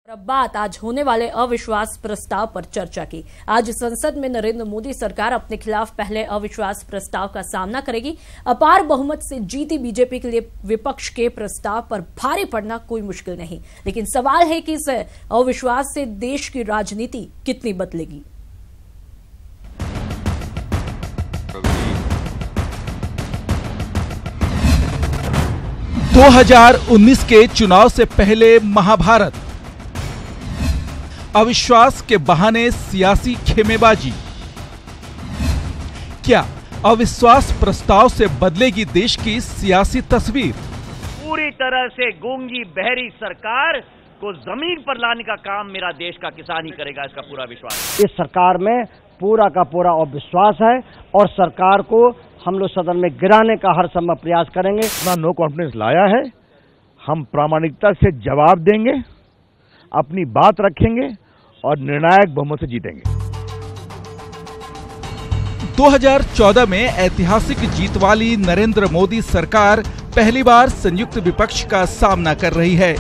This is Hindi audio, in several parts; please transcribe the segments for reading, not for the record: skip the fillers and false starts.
बात आज होने वाले अविश्वास प्रस्ताव पर चर्चा की। आज संसद में नरेंद्र मोदी सरकार अपने खिलाफ पहले अविश्वास प्रस्ताव का सामना करेगी। अपार बहुमत से जीती बीजेपी के लिए विपक्ष के प्रस्ताव पर भारी पड़ना कोई मुश्किल नहीं, लेकिन सवाल है कि इस अविश्वास से देश की राजनीति कितनी बदलेगी। दो 2019 के चुनाव से पहले महाभारत, अविश्वास के बहाने सियासी खेमेबाजी। क्या अविश्वास प्रस्ताव से बदलेगी देश की सियासी तस्वीर? पूरी तरह से गूंगी बहरी सरकार को जमीन पर लाने का काम मेरा देश का किसान ही करेगा, इसका पूरा विश्वास। इस सरकार में पूरा का पूरा अविश्वास है और सरकार को हम लोग सदन में गिराने का हर संभव प्रयास करेंगे। अपना नो कॉन्फिडेंस लाया है, हम प्रामाणिकता से जवाब देंगे, अपनी बात रखेंगे और निर्णायक बहुमत से जीतेंगे। 2014 में ऐतिहासिक जीत वाली नरेंद्र मोदी सरकार पहली बार संयुक्त विपक्ष का सामना कर रही है।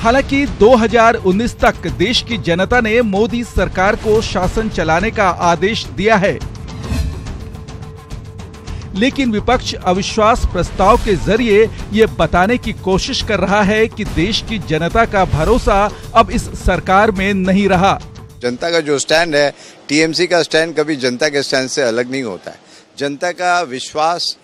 हालांकि 2019 तक देश की जनता ने मोदी सरकार को शासन चलाने का आदेश दिया है, लेकिन विपक्ष अविश्वास प्रस्ताव के जरिए ये बताने की कोशिश कर रहा है कि देश की जनता का भरोसा अब इस सरकार में नहीं रहा। जनता का जो स्टैंड है, टीएमसी का स्टैंड कभी जनता के स्टैंड से अलग नहीं होता है। जनता का विश्वास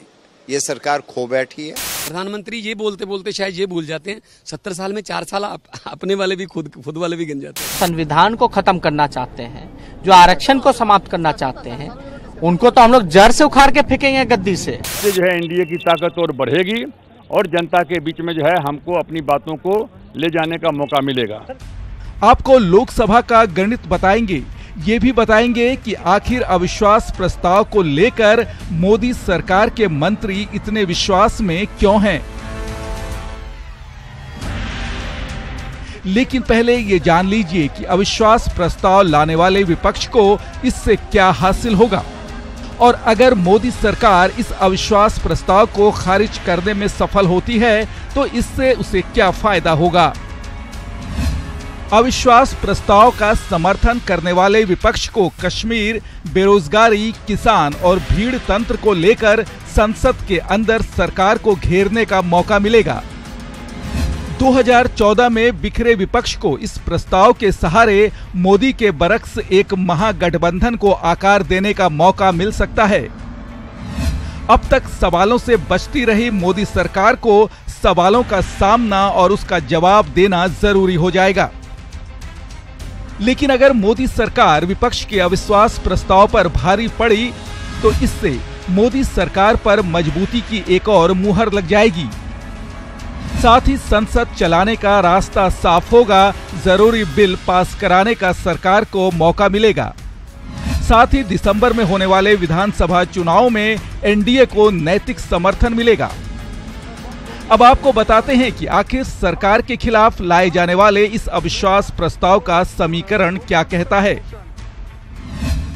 ये सरकार खो बैठी है। प्रधानमंत्री ये बोलते बोलते शायद ये भूल जाते हैं 70 साल में 4 साल अपने वाले भी खुद वाले भी गिन जाते हैं। संविधान को खत्म करना चाहते हैं, जो आरक्षण को समाप्त करना चाहते हैं, उनको तो हम लोग जड़ से उखाड़ के फेंकेंगे गद्दी से। जो है एनडीए की ताकत और बढ़ेगी और जनता के बीच में जो है हमको अपनी बातों को ले जाने का मौका मिलेगा। आपको लोकसभा का गणित बताएंगे, ये भी बताएंगे कि आखिर अविश्वास प्रस्ताव को लेकर मोदी सरकार के मंत्री इतने विश्वास में क्यों हैं। लेकिन पहले ये जान लीजिए कि अविश्वास प्रस्ताव लाने वाले विपक्ष को इससे क्या हासिल होगा, और अगर मोदी सरकार इस अविश्वास प्रस्ताव को खारिज करने में सफल होती है तो इससे उसे क्या फायदा होगा। अविश्वास प्रस्ताव का समर्थन करने वाले विपक्ष को कश्मीर, बेरोजगारी, किसान और भीड़ तंत्र को लेकर संसद के अंदर सरकार को घेरने का मौका मिलेगा। 2014 में बिखरे विपक्ष को इस प्रस्ताव के सहारे मोदी के बरक्स एक महागठबंधन को आकार देने का मौका मिल सकता है। अब तक सवालों से बचती रही मोदी सरकार को सवालों का सामना और उसका जवाब देना जरूरी हो जाएगा। लेकिन अगर मोदी सरकार विपक्ष के अविश्वास प्रस्ताव पर भारी पड़ी तो इससे मोदी सरकार पर मजबूती की एक और मुहर लग जाएगी। साथ ही संसद चलाने का रास्ता साफ होगा, जरूरी बिल पास कराने का सरकार को मौका मिलेगा। साथ ही दिसंबर में होने वाले विधानसभा चुनाव में एनडीए को नैतिक समर्थन मिलेगा। अब आपको बताते हैं कि आखिर सरकार के खिलाफ लाए जाने वाले इस अविश्वास प्रस्ताव का समीकरण क्या कहता है।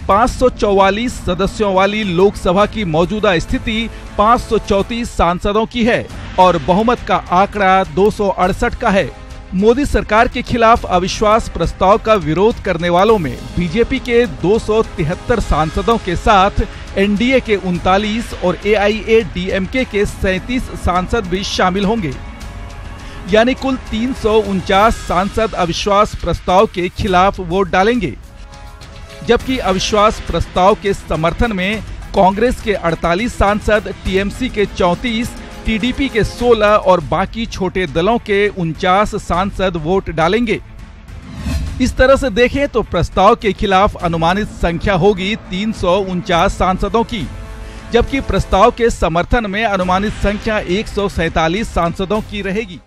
544 सदस्यों वाली लोकसभा की मौजूदा स्थिति 534 सांसदों की है और बहुमत का आंकड़ा 268 का है। मोदी सरकार के खिलाफ अविश्वास प्रस्ताव का विरोध करने वालों में बीजेपी के 273 सांसदों के साथ एनडीए के 39 और एआईएडीएमके के 37 सांसद भी शामिल होंगे। यानी कुल 349 सांसद अविश्वास प्रस्ताव के खिलाफ वोट डालेंगे, जबकि अविश्वास प्रस्ताव के समर्थन में कांग्रेस के 48 सांसद, टीएमसी के 34, टीडीपी के 16 और बाकी छोटे दलों के 49 सांसद वोट डालेंगे। इस तरह से देखें तो प्रस्ताव के खिलाफ अनुमानित संख्या होगी 349 सांसदों की, जबकि प्रस्ताव के समर्थन में अनुमानित संख्या 147 सांसदों की रहेगी।